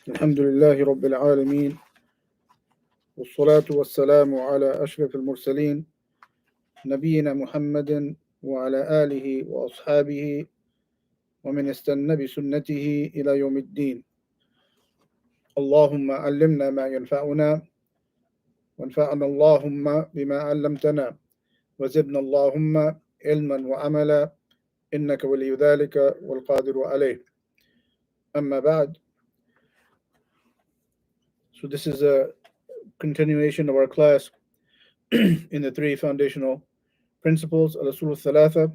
الحمد لله رب العالمين والصلاة والسلام على أشرف المرسلين نبينا محمد وعلى آله وأصحابه ومن استنى بسنته إلى يوم الدين. اللهم علمنا ما ينفعنا وانفعنا اللهم بما علمتنا وزدنا اللهم علما وعملا إنك ولي ذلك والقادر عليه. أما بعد. So this is a continuation of our class in the three foundational principles al-usul al-thalatha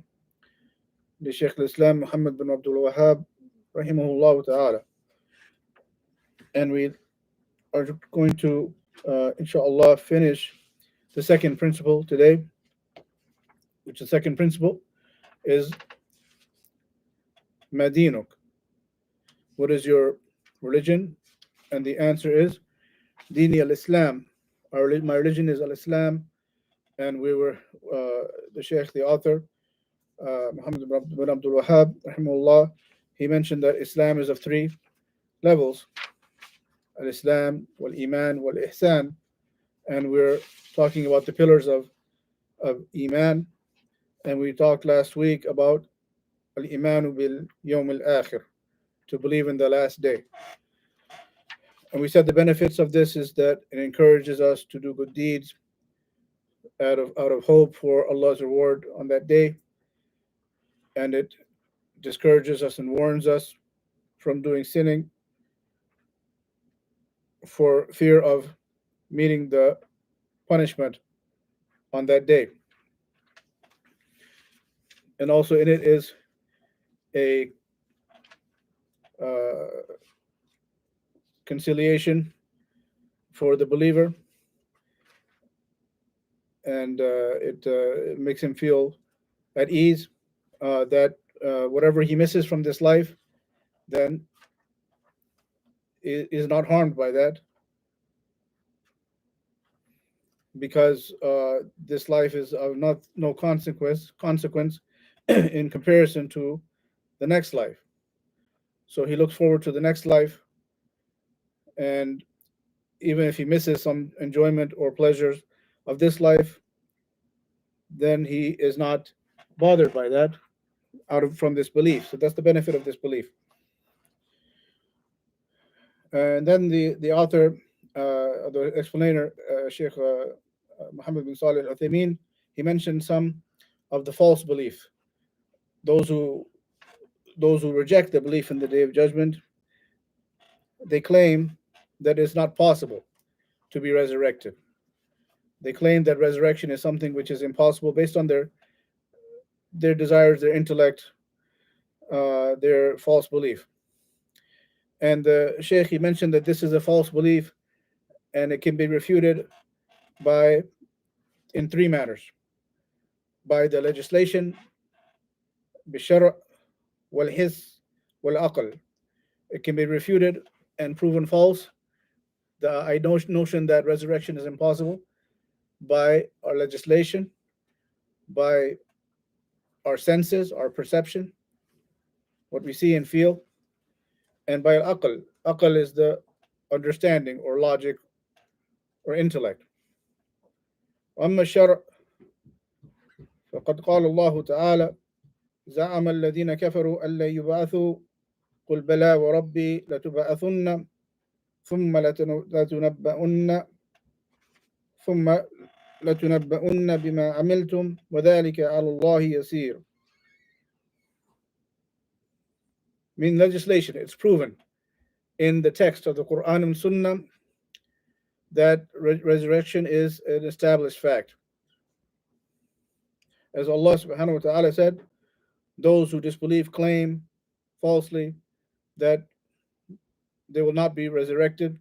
li Shaykh al-Islam Muhammad bin Abdul Wahhab rahimahullah ta'ala. And we are going to inshallah finish the second principle today, which the second principle is Madinuk. What is your religion? And the answer is Dini al-Islam. My religion is al-Islam. And we were, the Shaykh, the author, Muhammad bin Abdul Wahhab, rahimahullah, he mentioned that Islam is of three levels: al-Islam, wal-Iman, wal-Ihsan. And we're talking about the pillars of Iman. And we talked last week about al-Imanu bil-Yawm al-Akhir, to believe in the last day. And we said the benefits of this is that it encourages us to do good deeds out of hope for Allah's reward on that day. And it discourages us and warns us from doing sinning for fear of meeting the punishment on that day. And also in it is a conciliation for the believer, and it makes him feel at ease that whatever he misses from this life then is not harmed by that, because this life is of no consequence in comparison to the next life. So he looks forward to the next life, and even if he misses some enjoyment or pleasures of this life, then he is not bothered by that from this belief. So that's the benefit of this belief. And then the author, the explainer, Sheikh Muhammad bin Salih al-Uthaymeen, he mentioned some of the false belief. Those who reject the belief in the Day of Judgment, they claim that it's not possible to be resurrected. They claim that resurrection is something which is impossible based on their desires, their intellect, their false belief. And the Sheikh, he mentioned that this is a false belief, and it can be refuted in three manners: by the legislation, bishar, wal his, wal aql. It can be refuted and proven false, the notion that resurrection is impossible, by our legislation, by our senses, our perception, what we see and feel, and by al-aql. Aql is the understanding or logic or intellect. وأما الشرع فقد قال الله تعالى: زعم الذين كفروا أن لن يبعثوا قل بلى وربي لتبعثن ثم لتنبؤن بما عملتم وذلك على الله يسير. Mean legislation, it's proven in the text of the Quran and Sunnah that resurrection is an established fact. As Allah subhanahu wa ta'ala said, those who disbelieve claim falsely that they will not be resurrected.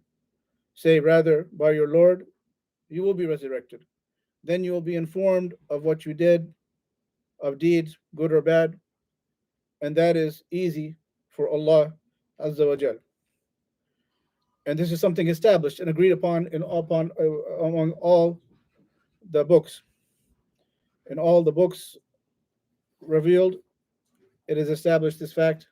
Say rather, by your Lord, you will be resurrected. Then you will be informed of what you did, of deeds, good or bad, and that is easy for Allah Azza wa Jal. And this is something established and agreed upon among all the books. In all the books revealed, it is established this fact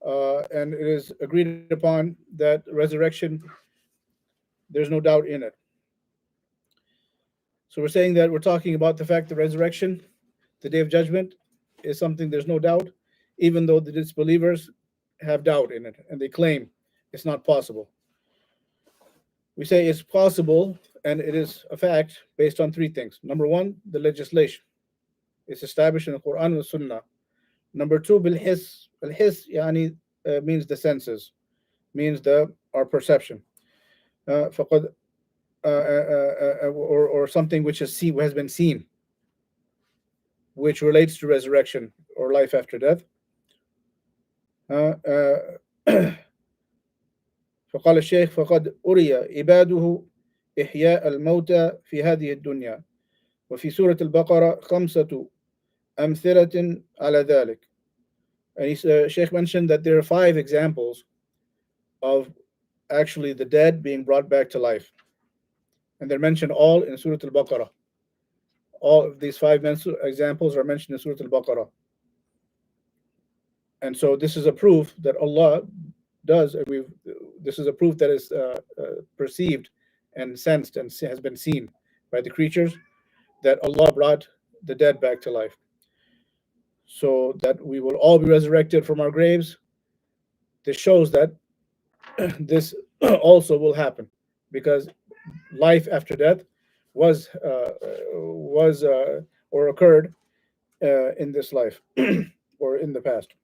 and it is agreed upon that resurrection, there's no doubt in it. So we're saying that we're talking about the fact that resurrection, the day of judgment, is something there's no doubt, even though the disbelievers have doubt in it and they claim it's not possible. We say it's possible, and it is a fact based on three things. Number one, the legislation. It's established in the Quran and the Sunnah. Number two, بالحس. الحس يعني means the senses, means the our perception. فقد or something which is seen, has been seen, which relates to resurrection or life after death. فقال الشيخ فقد أري عباده إحياء الموتى في هذه الدنيا وفي سورة البقرة 5 أمثلة على ذلك. And Sheikh mentioned that there are 5 examples of actually the dead being brought back to life. And they're mentioned all in Surah Al-Baqarah. All of these 5 examples are mentioned in Surah Al-Baqarah. And so this is a proof that Allah does, this is a proof that is perceived and sensed and has been seen by the creatures, that Allah brought the dead back to life. So that we will all be resurrected from our graves. This shows that this also will happen, because life after death was or occurred in this life or in the past.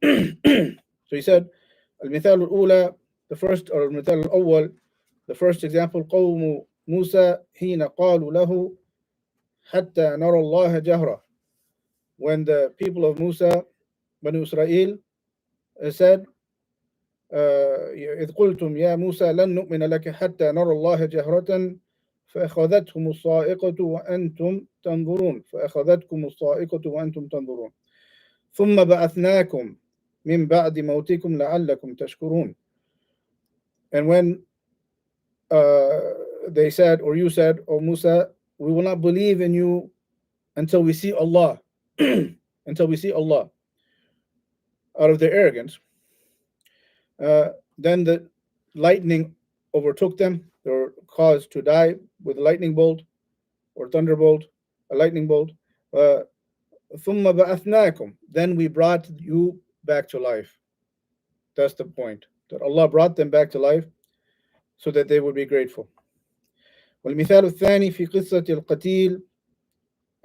So he said, المثال الأولى, the first, or المثال الأول, the first example, قوم موسى حين قالوا له حتى نرى الله جهرة. When the people of Musa, Banu Israel, said, إذ قلتم يا موسى لن نؤمن لك حتى نرى الله جهرة فأخذتهم الصاعقة وأنتم تنظرون فأخذتكم الصاعقة وأنتم تنظرون ثم بعثناكم من بعد موتكم لعلكم تشكرون. And when they said, or you said, O Musa, we will not believe in you until we see Allah, until we see Allah, out of their arrogance. Then the lightning overtook them. They were caused to die with a lightning bolt or thunderbolt, a lightning bolt. ثم بعثناكم. Then we brought you back to life. That's the point, that Allah brought them back to life so that they would be grateful. والمثال الثاني في قصة القتيل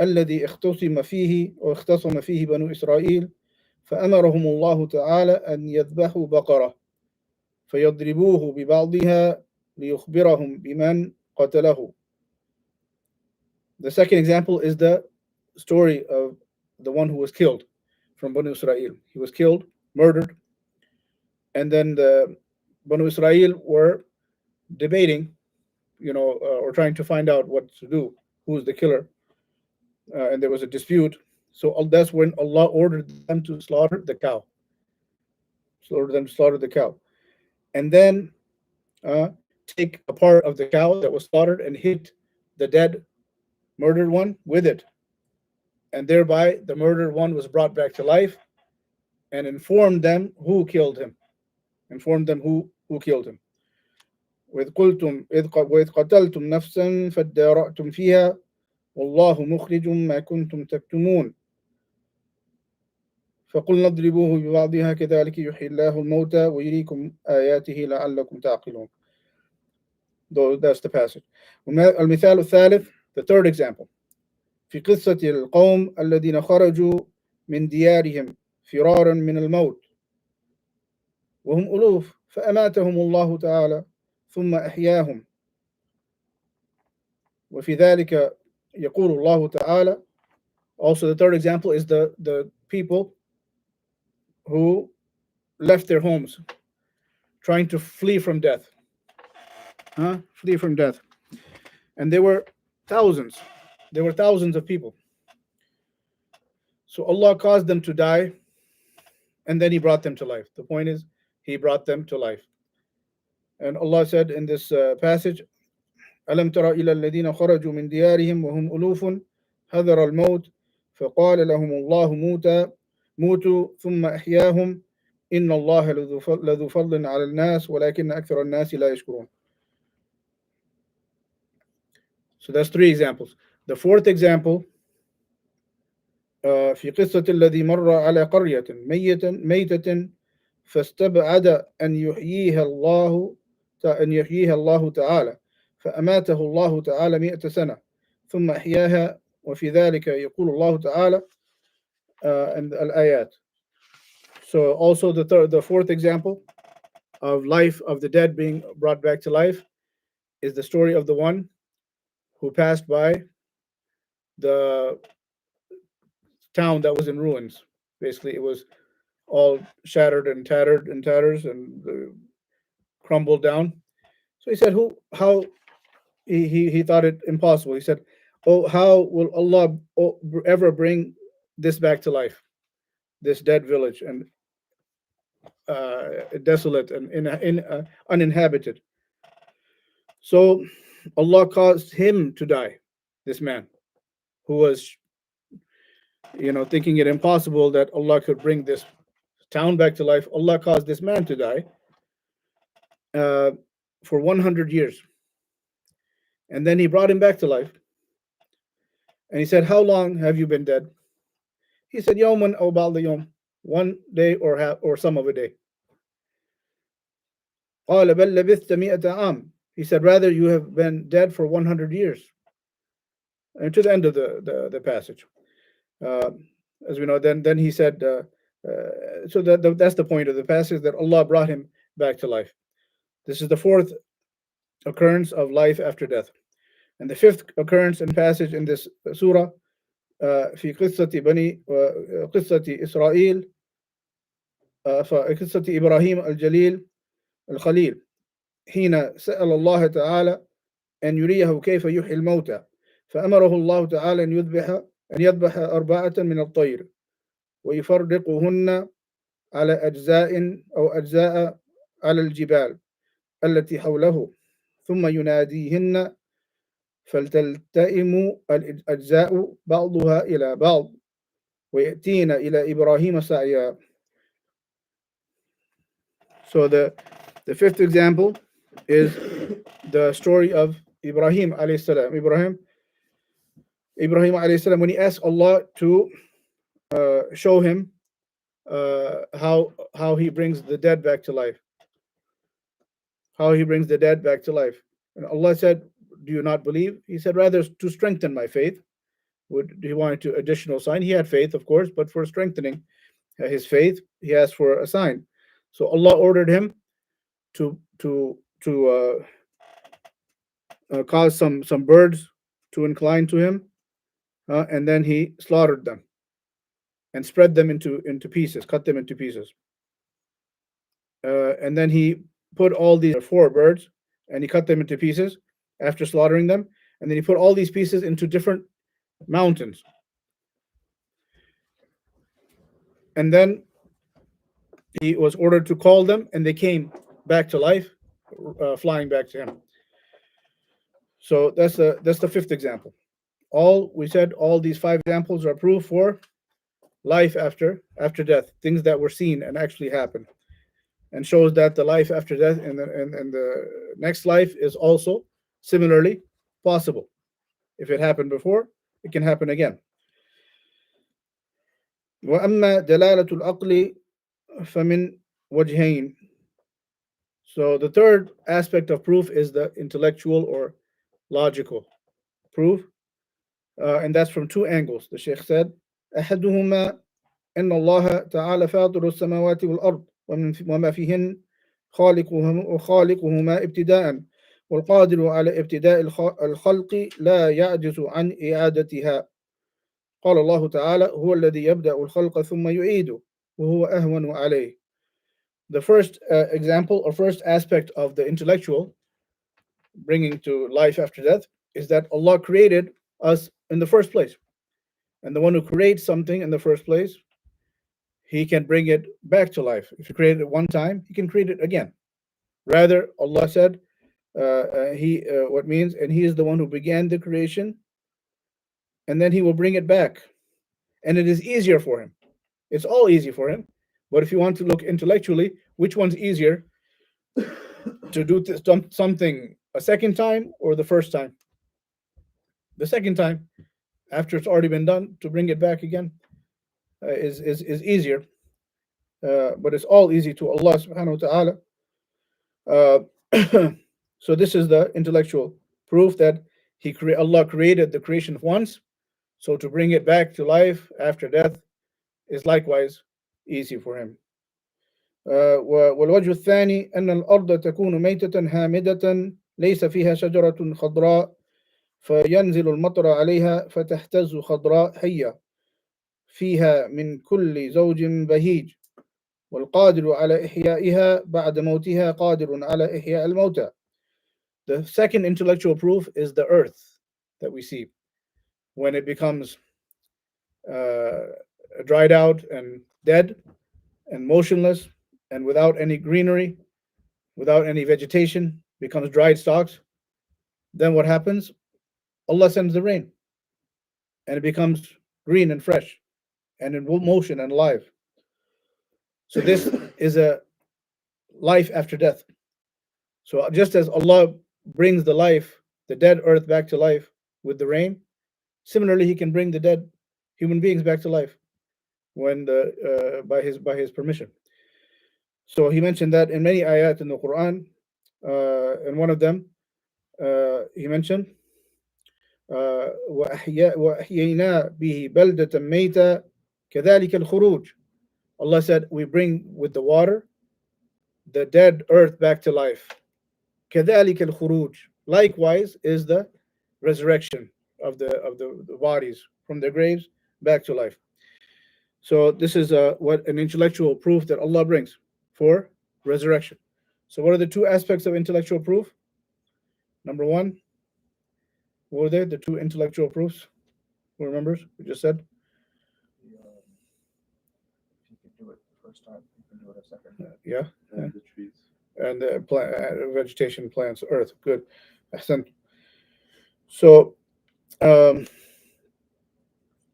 الذي اختصم فيه بنو إسرائيل فأمرهم الله تعالى أن يذبحوا بقرة فيضربوه ببعضها ليخبرهم بمن قتله. The second example is the story of the one who was killed from Banu Israel. He was killed, murdered, and then the Banu Israel were debating, or trying to find out what to do, who's the killer, and there was a dispute. So that's when Allah ordered them to slaughter the cow. And then take a part of the cow that was slaughtered and hit the dead, murdered one with it. And thereby the murdered one was brought back to life, and informed them who killed him. وإذ قتلتم نفسا فادارأتم فيها والله مخرج ما كنتم تكتمون فقلنا اضربوه ببعضها كذلك يحيي الله الموتى ويريكم آياته لعلكم تعقلون. That's the passage. المثال الثالث, the third example, في قصة القوم الذين خرجوا من ديارهم فرارا من الموت وهم ألوف فأماتهم الله تعالى ثم أحياهم وفي ذلك يقول الله تعالى. Also the third example is the people who left their homes trying to flee from death. And there were thousands of people. So Allah caused them to die, and then He brought them to life. The point is, He brought them to life. And Allah said in this passage, ألم تر إلى الذين خرجوا من ديارهم وهم ألوف حذر الموت فقال لهم الله موتى موتوا ثم أحياهم إن الله لذو فضل على الناس ولكن أكثر الناس لا يشكرون. So that's three examples. The fourth example, في قصة الذي مر على قرية ميتة فاستبعد أن يحييها الله تعالى فأماته الله تعالى 100 سنة ثم أحياها وفي ذلك يقول الله تعالى and الآيات. So also the fourth example of life of the dead being brought back to life is the story of the one who passed by the town that was in ruins. Basically, it was all shattered and tattered in tatters and crumbled down. So he said, "Who? How?" He thought it impossible. He said, "Oh, how will Allah ever bring this back to life? This dead village and desolate and uninhabited." So Allah caused him to die. This man, who was, thinking it impossible that Allah could bring this town back to life, Allah caused this man to die uh, for 100 years. And then he brought him back to life. And he said, "How long have you been dead?" He said, "Yawman aw ba'da yawm," one day or some of a day. قال بل لبثت 100 عام. He said, "Rather, you have been dead for 100 years." And to the end of the passage. Uh, as we know, then he said, so that's the point of the passage, that Allah brought him back to life. This is the fourth occurrence of life after death. And the fifth occurrence and passage in this surah, في قصة إسرائيل قصة إبراهيم الجليل الخليل حين سأل الله تعالى أن يريه كيف يحيي الموتى فأمره الله تعالى أن يذبح 4 من الطير ويفرقهن على أجزاء على الجبال التي حوله ثم يناديهن فلتلتئم الأجزاء بعضها إلى بعض ويأتين إلى إبراهيم سعيا. So the fifth example is the story of Ibrahim alayhi salam. Ibrahim alayhi salam, when he asked Allah to show him how he brings the dead back to life. How he brings the dead back to life. And Allah said, "Do you not believe?" He said, "Rather to strengthen my faith." He wanted to additional sign. He had faith, of course, but for strengthening his faith, he asked for a sign. So Allah ordered him to cause some birds to incline to him, and then he slaughtered them and spread them into pieces, cut them into pieces. And then he put all these 4 birds and he cut them into pieces after slaughtering them. And then he put all these pieces into different mountains. And then he was ordered to call them, and they came back to life, flying back to him. So that's the fifth example. We said all these 5 examples are proof for life after death, things that were seen and actually happened, and shows that the life after death and the next life is also similarly possible. If it happened before, it can happen again. وأما دلالة العقل فمن وجهين. So the third aspect of proof is the intellectual or logical proof, and that's from 2 angles. The Sheikh said, أحدهما أن الله تعالى فاطر السماوات والأرض وما فيهن خالقهما ابتداء والقادر على ابتداء الخلق لا يعجز عن إعادتها. قال الله تعالى هو الذي يبدأ الخلق ثم يعيده وهو أهون عليه. The first example or first aspect of the intellectual bringing to life after death is that Allah created us in the first place. And the one who creates something in the first place, he can bring it back to life. If he created it one time, he can create it again. Rather, Allah said, what means, and he is the one who began the creation, and then he will bring it back. And it is easier for him. It's all easy for him. But if you want to look intellectually, which one's easier to do something a second time or the first time? The second time, after it's already been done, to bring it back again is easier. But it's all easy to Allah subhanahu wa ta'ala. So this is the intellectual proof that Allah created the creation once. So to bring it back to life after death is likewise easy for him. والوجه الثاني أن الأرض تكون ميتة هامدة ليس فيها شجرة خضراء فينزل المطر عليها فتهتز خضراء حية فيها من كل زوج بهيج والقادر على إحيائها بعد موتها قادر على إحياء الموتى. The second intellectual proof is the earth that we see. When it becomes dried out and dead and motionless and without any greenery, without any vegetation, becomes dried stalks, then what happens? Allah sends the rain and it becomes green and fresh and in motion and alive. So this is a life after death. So just as Allah brings the dead earth back to life with the rain, similarly He can bring the dead human beings back to life when by His permission. So He mentioned that in many ayat in the Quran. In one of them, He mentioned, وَأَحْيَيْنَا بِهِ بَلْدَةً مَيْتًا كَذَلِكَ الْخُرُوجِ. Allah said, we bring with the water the dead earth back to life. كَذَلِكَ الْخُرُوجِ. Likewise is the resurrection of the bodies from their graves back to life. So this is what an intellectual proof that Allah brings for resurrection. So what are the two aspects of intellectual proof? Number one, what were they? The two intellectual proofs? Who remembers? We just said. If you can do it the first time, you can do it a second time. Yeah. And the trees. And the vegetation, plants, earth. Good. So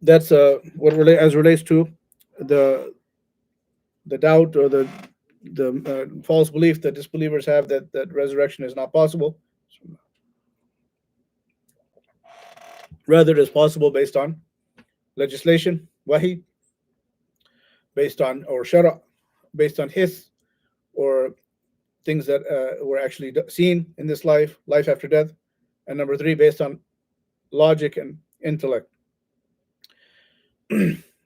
that's what as relates to the doubt or the false belief that disbelievers have that resurrection is not possible. Rather, it is possible based on legislation, wahi, based on or shara, based on his, or things that were actually seen in this life after death, and number three, based on logic and intellect.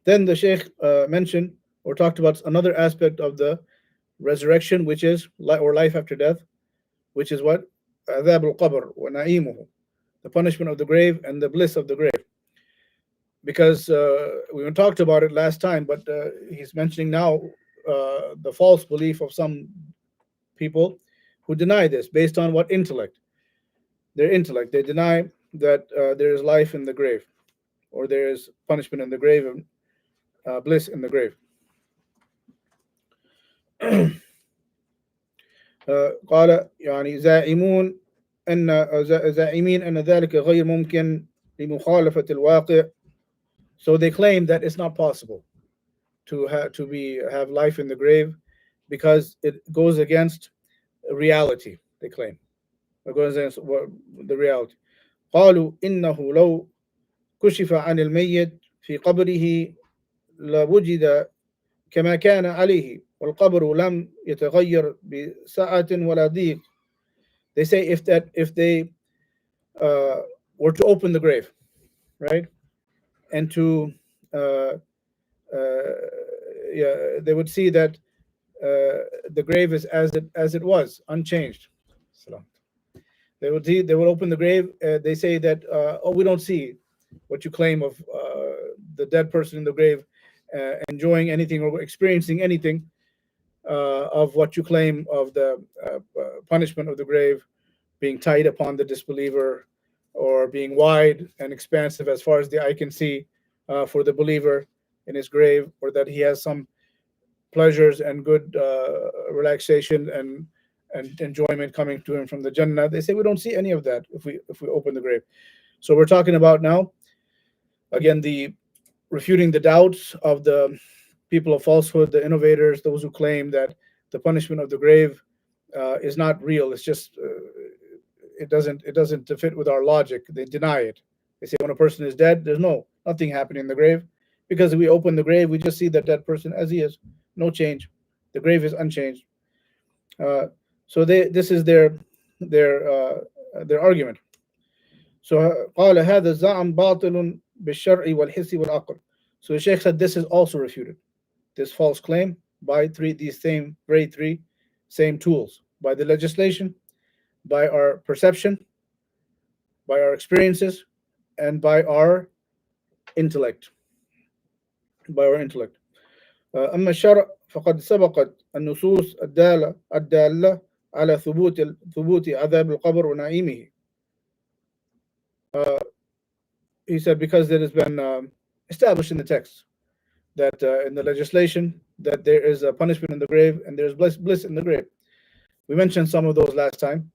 Then the Shaykh mentioned or talked about another aspect of the resurrection, which is life after death, which is what? Adhab al-qabr wa na'imuhu, the punishment of the grave and the bliss of the grave. Because we talked about it last time, but he's mentioning now the false belief of some people who deny this based on what intellect? Their intellect. They deny that there is life in the grave, or there is punishment in the grave and bliss in the grave. قال يعني زائمين أن ذلك غير ممكن لمخالفة الواقع. So they claim that it's not possible to have life in the grave because it goes against reality. They claim it goes against the reality. قالوا إنه لو كشف عن الميت في قبره لوجد كما كان عليه والقبر لم يتغير بسعة ولا ضيق. They say if they were to open the grave, right, and to they would see that the grave is as it was, unchanged. They would open the grave. They say that we don't see what you claim of the dead person in the grave enjoying anything or experiencing anything of what you claim of the punishment of the grave being tight upon the disbeliever, or being wide and expansive as far as the eye can see for the believer in his grave, or that he has some pleasures and good relaxation and enjoyment coming to him from the Jannah. They say we don't see any of that if we open the grave. So we're talking about now, again, the refuting the doubts of the people of falsehood, the innovators, those who claim that the punishment of the grave is not real. It's just it doesn't fit with our logic. They deny it. They say when a person is dead, there's nothing happening in the grave, because if we open the grave, we just see the dead person as he is, no change. The grave is unchanged. Uh, so this is their argument. So قال هذا الزعم باطل بالشرع والحس والعقل. So the Sheikh said this is also refuted. This false claim by these three same tools: by the legislation, by our perception, by our experiences, and by our intellect. By our intellect. أما الشرع فقد سبقت النصوص الدالة على ثبوت عذاب القبر ونعيمه. He said because it has been established in the text that in the legislation that there is a punishment in the grave and there is bliss in the grave. We mentioned some of those last time.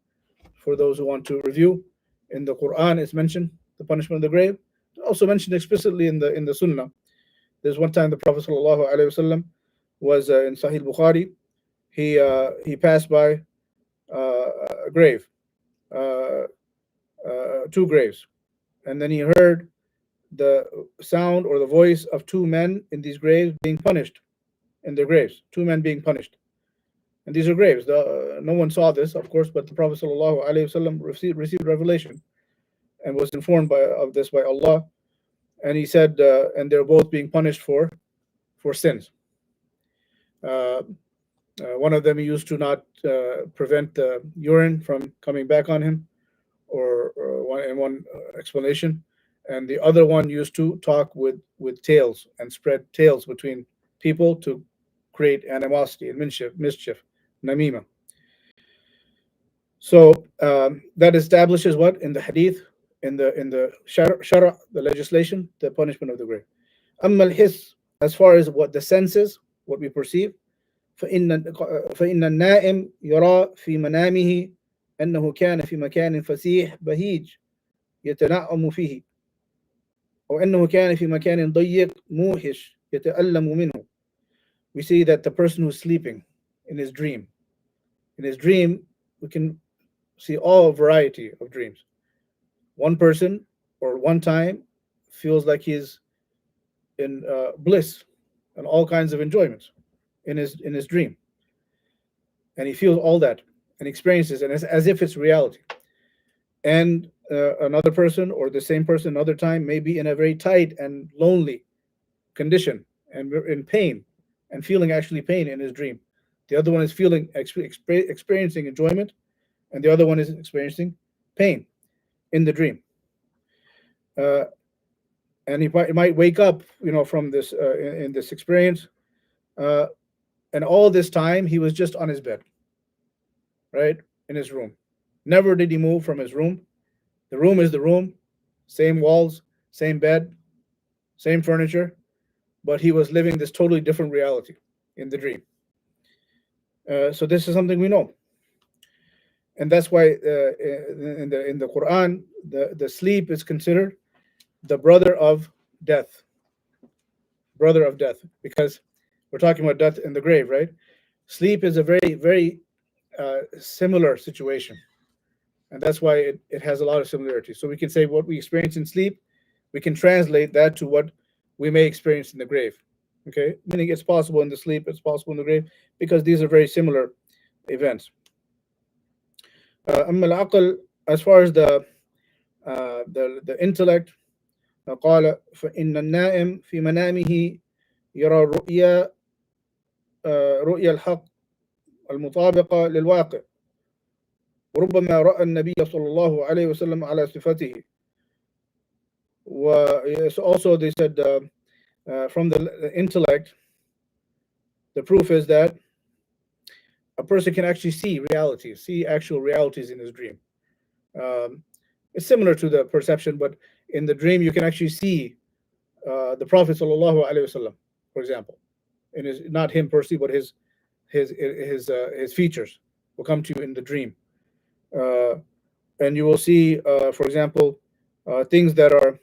For those who want to review, in the Quran it's mentioned the punishment of the grave. It's also mentioned explicitly in the Sunnah. There's one time the Prophet ﷺ was in Sahih Bukhari. He passed by a grave, two graves, and then he heard the sound or the voice of two men in these graves being punished, in their graves, two men being punished. And these are graves. No one saw this, of course, but the Prophet ﷺ received revelation and was informed of this by Allah. And he said, and they're both being punished for sins. One of them he used to not prevent the urine from coming back on him, or one explanation. And the other one used to talk with tales and spread tales between people to create animosity and mischief, namima. So that establishes what in the hadith, in the shara, the legislation, the punishment of the grave. Amma al-his, as far as what the senses, what we perceive, فإن النائم يرى في منامه أنه كان في مكان فسيح بهيج يتنعم فيه، أو أنه كان في مكان ضيق موحش يتألم منه. We see that the person who's sleeping in his dream, we can see all variety of dreams. One person or one time feels like he's in bliss and all kinds of enjoyments in his dream, and he feels all that and experiences it as if it's reality. And another person or the same person another time may be in a very tight and lonely condition and in pain and feeling actually pain in his dream. The other one is experiencing enjoyment, and the other one is experiencing pain in the dream. And he might wake up, from this in this experience, and all this time he was just on his bed, right, in his room. Never did he move from his room. The room is the room, same walls, same bed, same furniture, but he was living this totally different reality in the dream. So this is something we know, and that's why in the Quran, the sleep is considered the brother of death. Brother of death, because we're talking about death in the grave, right? Sleep is a very, very similar situation, and that's why it has a lot of similarities. So we can say what we experience in sleep, we can translate that to what we may experience in the grave. Okay, meaning it's possible in the sleep, it's possible in the grave, because these are very similar events. أما العقل, as far as the intellect, قال فإن النائم في منامه يرى رؤيا الحق المطابقة للواقع، وربما رأى النبي صلى الله عليه وسلم على صفته. Also they said from the intellect, the proof is that a person can actually see actual realities in his dream. It's similar to the perception, but in the dream you can actually see the Prophet sallallahu alaihi wasallam, for example, in his, not him personally, but his features will come to you in the dream, and you will see, for example, things that are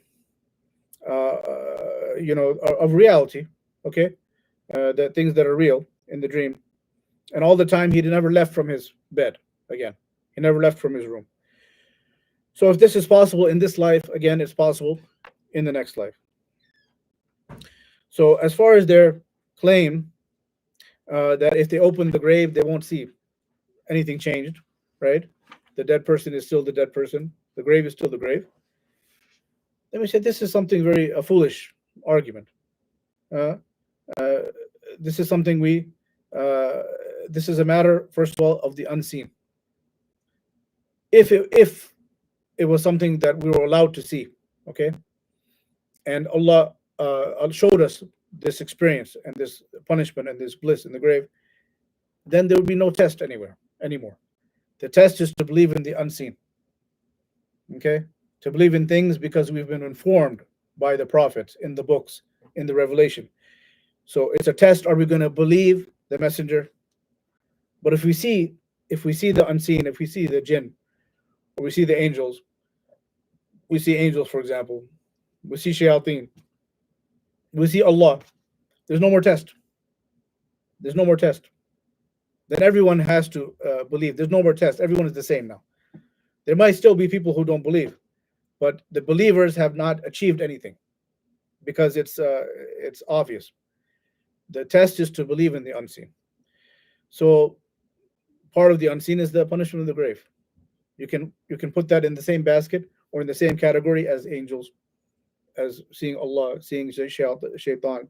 of reality, okay, that things that are real in the dream. And all the time, he never left from his bed again. He never left from his room. So if this is possible in this life, again, it's possible in the next life. So as far as their claim that if they open the grave, they won't see anything changed, right? The dead person is still the dead person. The grave is still the grave. Then we said this is something very a foolish argument. Uh, uh, this is something we. This is a matter, first of all, of the unseen. If it was something that we were allowed to see, okay, and Allah showed us this experience and this punishment and this bliss in the grave, then there would be no test anymore. The test is to believe in the unseen. Okay, to believe in things because we've been informed by the prophets in the books, in the revelation. So it's a test. Are we going to believe the messenger? But if we see the unseen, if we see the jinn, or we see the angels, we see angels, for example, we see shayateen, we see Allah, there's no more test. There's no more test. Then everyone has to believe. There's no more test. Everyone is the same now. There might still be people who don't believe, but the believers have not achieved anything because it's obvious. The test is to believe in the unseen. So part of the unseen is the punishment of the grave. You can put that in the same basket or in the same category as angels, as seeing Allah, seeing shaitan.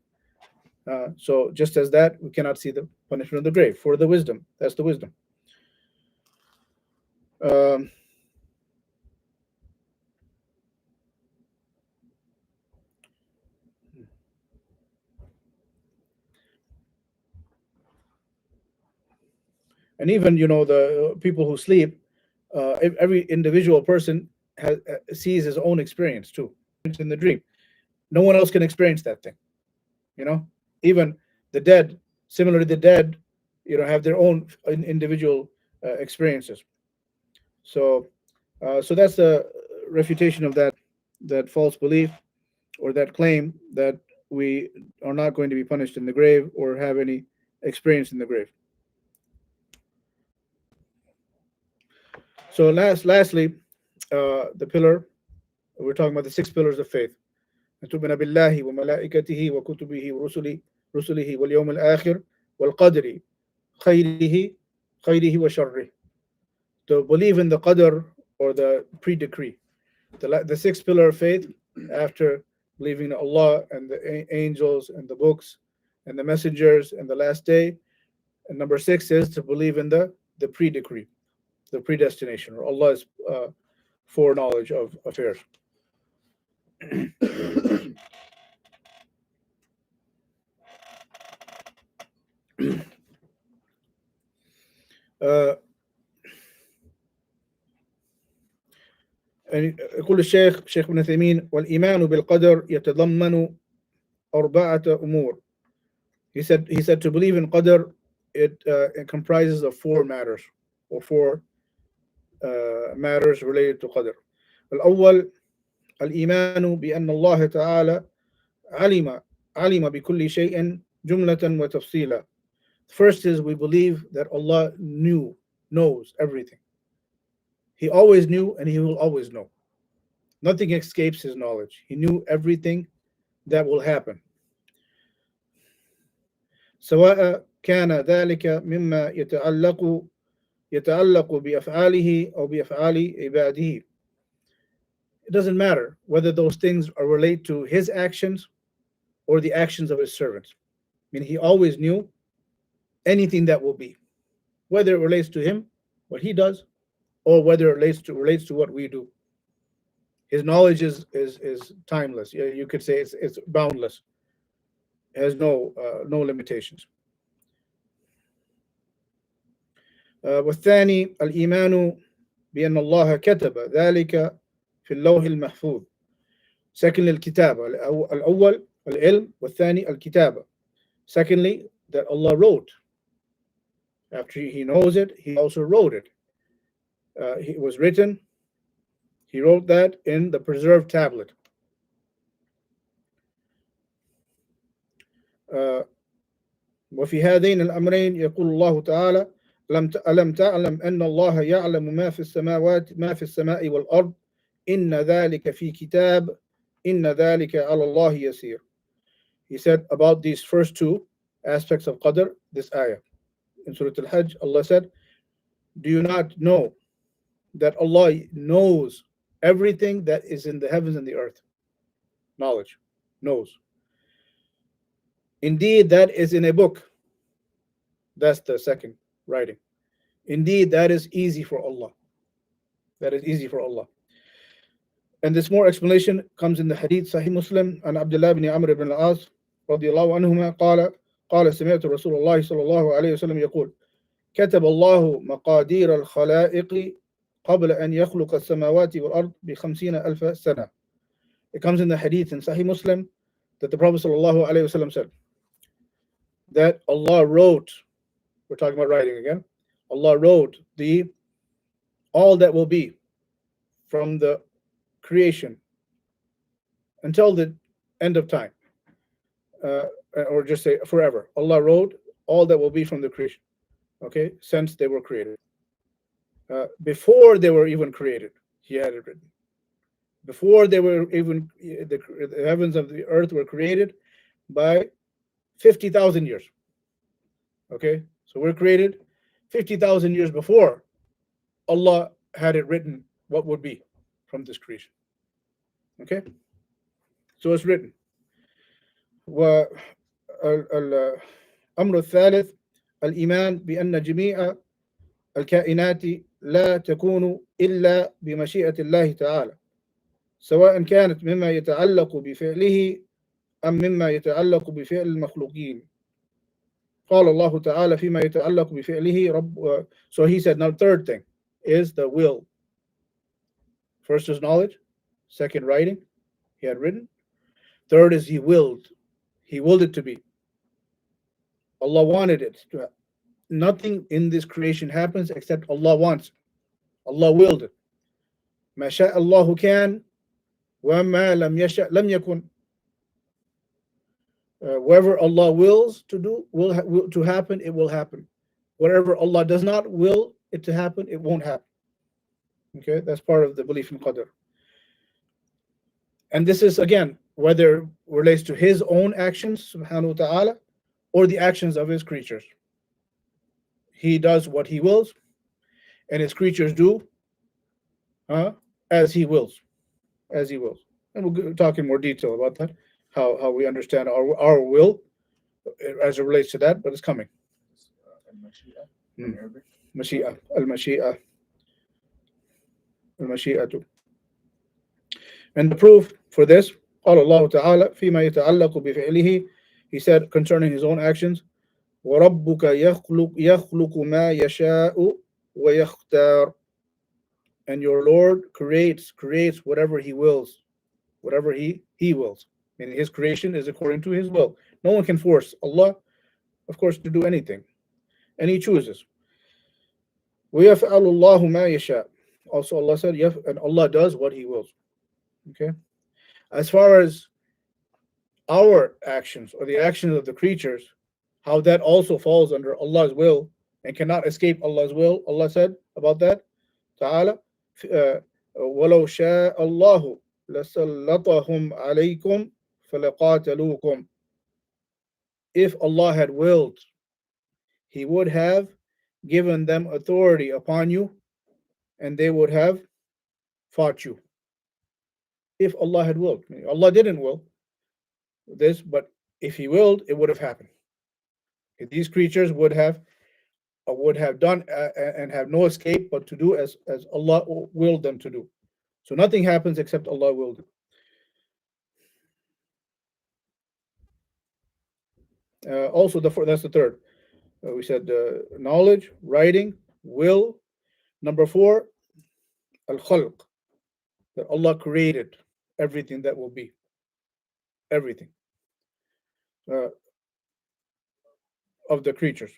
So just as that, we cannot see the punishment of the grave for the wisdom. That's the wisdom. And even the people who sleep, every individual person sees his own experience too in the dream. No one else can experience that thing. Even the dead, similar to the dead, have their own individual experiences. So that's the refutation of that false belief or that claim that we are not going to be punished in the grave or have any experience in the grave. So lastly, the pillar, we're talking about the 6 pillars of faith. تؤمن بالله وملائكته وكتبه ورسله واليوم الآخر والقدر خيره وشره. To believe in the qadr or the pre-decree. The 6th pillar of faith, after believing in Allah and the angels and the books and the messengers and the last day, and number 6 is to believe in the pre-decree, the predestination, or Allah's foreknowledge of affairs. يقول الشيخ ابن تيمية والإيمان بالقدر يتضمن 4 أمور. He said to believe in qadr, it comprises of 4 matters, or 4 matters related to qadr. الأول الإيمان بأن الله تعالى علم بكل شيء جملة وتفصيلا. First is we believe that Allah knows everything. He always knew and he will always know. Nothing escapes his knowledge. He knew everything that will happen. سواء كان ذلك مما يتعلق بأفعاله أو بأفعال عباده. It doesn't matter whether those things are related to his actions or the actions of his servants. I mean, he always knew anything that will be, whether it relates to him, what he does, or whether it relates to what we do. His knowledge is timeless. You could say it's boundless. It has no limitations. والثاني الإيمان بأن الله كتب ذلك في اللوح المحفوظ. Secondly, الكتابة. الأول العلم والثاني الكتابة. Secondly, that Allah wrote. After he knows it, he also wrote it. It was written. He wrote that in the preserved tablet. وفي هذين الأمرين يقول الله تعالى ألم تعلم أن الله يعلم ما في السماوات ما في السماء والأرض إن ذلك في كتاب إن ذلك على الله يسير. He said about these first two aspects of Qadr, this ayah. In Surah Al-Hajj, Allah said, do you not know that Allah knows everything that is in the heavens and the earth? Knowledge, knows. Indeed, that is in a book. That's the second writing. Indeed, that is easy for Allah. That is easy for Allah. And this more explanation comes in the Hadith Sahih Muslim and Abdullah ibn Amr ibn al-As رضي الله عنهما قال سمعت رسول الله صلى الله عليه وسلم يقول كتب الله مقادير الخلائق قبل أن يخلق السماوات والأرض ب50,000 سنة. It comes in the Hadith in Sahih Muslim that the Prophet صلى الله عليه وسلم said that Allah wrote, we're talking about writing again, Allah wrote all that will be from the creation until the end of time, or just say forever. Allah wrote all that will be from the creation, okay, since they were created. Before they were even created, He had it written. Before they were even, the heavens of the earth were created by 50,000 years. Okay, so we're created 50,000 years before Allah had it written what would be from this creation. Okay, so it's written. والأمر الثالث الإيمان بأن جميع الكائنات لا تكون إلا بمشيئة الله تعالى سواء كانت مما يتعلق بفعله أم مما يتعلق بفعل المخلوقين. قال الله تعالى فيما يتعلق بفعله رب. So he said, now third thing is the will. First is knowledge, second writing, he had written. Third is he willed it to be. Allah wanted it to happen. Nothing in this creation happens except Allah wants it. Allah willed it. ما شاء الله كان وما لم يشأ لم يكن. Whatever Allah wills to do, will to happen, it will happen. Whatever Allah does not will it to happen, it won't happen. Okay, that's part of the belief in Qadr. And this is, again, whether it relates to His own actions, subhanahu wa ta'ala, or the actions of His creatures. He does what He wills, and His creatures do as He wills. As He wills. And we'll talk in more detail about that, how we understand our will as it relates to that, but it's coming. Mashi'a, al-mashi'a, al-mashi'atu. And the proof for this, قال الله تعالى فيما يتعلق بفعله, He said concerning His own actions, وَرَبُّكَ يَخْلُقُ مَا يَشَاءُ وَيَخْتَارُ. And your Lord creates whatever He wills, whatever He wills. And His creation is according to His will. No one can force Allah, of course, to do anything. And He chooses. وَيَفْعَلُ اللَّهُ مَا يَشَاءُ. Also Allah said, and Allah does what He wills. Okay. As far as our actions or the actions of the creatures, how that also falls under Allah's will and cannot escape Allah's will, Allah said about that, Ta'ala, وَلَوْ شَاءَ اللَّهُ لَسَلَّطَهُمْ عَلَيْكُمْ فَلَقَاتَلُوكُمْ. If Allah had willed, He would have given them authority upon you, and they would have fought you. If Allah had willed. Allah didn't will this, but if He willed, it would have happened. If these creatures would have done and have no escape but to do as Allah willed them to do. So nothing happens except Allah willed it. Also, that's the third. We said knowledge, writing, will. Number 4, al-khalq, that Allah created everything that will be. Everything of the creatures.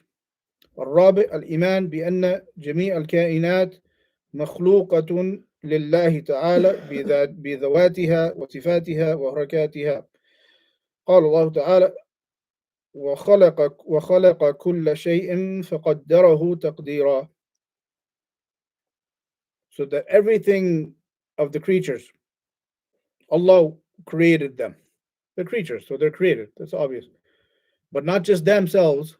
الرابع الإيمان بأن جميع الكائنات مخلوقة لله تعالى بذواتها وصفاتها وحركاتها. قال الله تعالى وخلق كل شيء فقدره تقديرا. So that everything of the creatures, Allah created them. The creatures, so they're created. That's obvious. But not just themselves,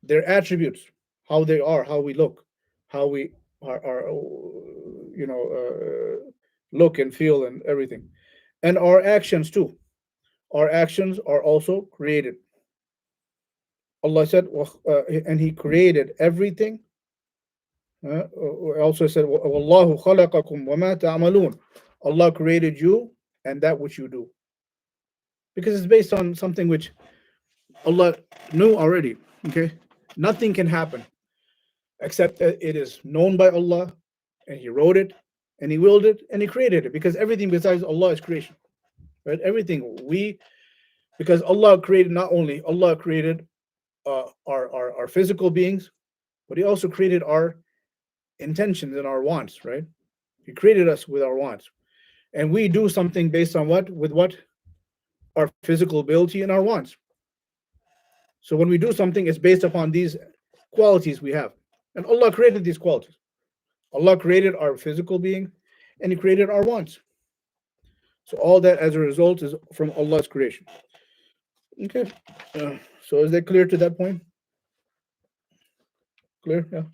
their attributes, how they are, how we look, how we are look and feel and everything, and our actions too. Our actions are also created. Allah said, and He created everything. Also said, "Wallahu khalaqakum wama ta'malun." Allah created you and that which you do, because it's based on something which Allah knew already. Okay, nothing can happen except that it is known by Allah, and He wrote it, and He willed it, and He created it. Because everything besides Allah is creation, right? Everything because Allah created, not only Allah created our physical beings, but He also created our intentions and our wants, right? He created us with our wants, and we do something based on what? With what? Our physical ability and our wants. So when we do something, it's based upon these qualities we have, and Allah created these qualities. Allah created our physical being, and He created our wants. So all that, as a result, is from Allah's creation. Okay. So is that clear to that point? Clear? Yeah.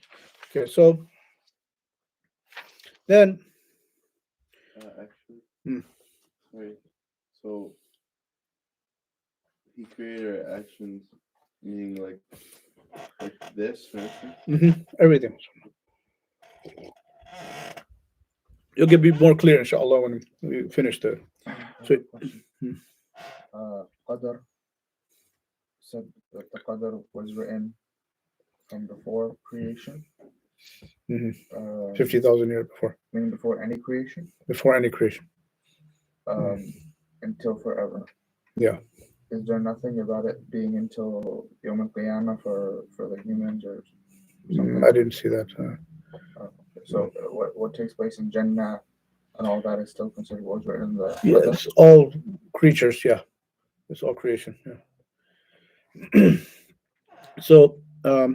Okay. So then, Actually, Hmm. sorry. So He created our actions, meaning like this, for instance. Everything. You'll get be more clear, inshallah, when we finish the. So, Question. Qadr said that the Qadr was written from before creation, 50,000 years before. meaning before any creation, Before any creation. until forever. Yeah. Is there nothing about it being until Yom Al Qiyamah for the humans or something? I didn't see that. So what takes place in Jannah and all that is still considered what was written in the Yeah, Qadr? it's all creatures. Yeah, it's all creation. Yeah. So, so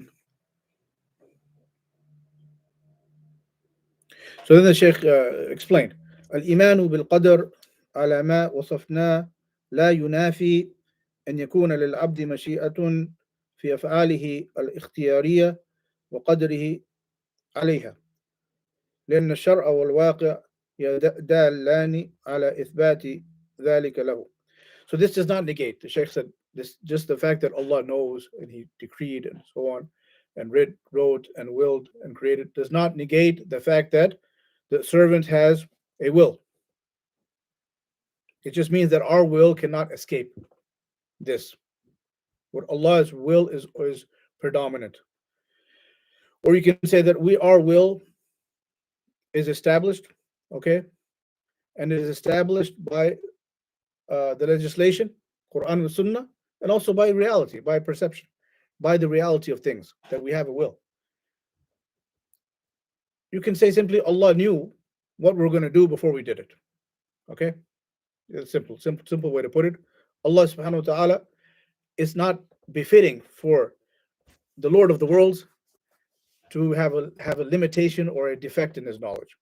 then the Sheikh explained, الإيمان بالقدر على ما وصفناه لا ينافي أن يكون للعبد مشيئة في أفعاله الاختيارية وقدره عليها، لأن الشرع والواقع يدالان على إثبات ذلك له. So this does not negate. The Sheikh said this, just the fact that Allah knows and He decreed and so on, and wrote and willed and created, does not negate the fact that the servant has a will. It just means that our will cannot escape this. What Allah's will is predominant. Or you can say that our will is established, okay, and it is established by the legislation, Quran and Sunnah, and also by reality, by perception, by the reality of things, that we have a will. You can say simply Allah knew what we're going to do before we did it. Okay? It's simple way to put it. Allah subhanahu wa ta'ala is not befitting for the Lord of the worlds to have a limitation or a defect in His knowledge.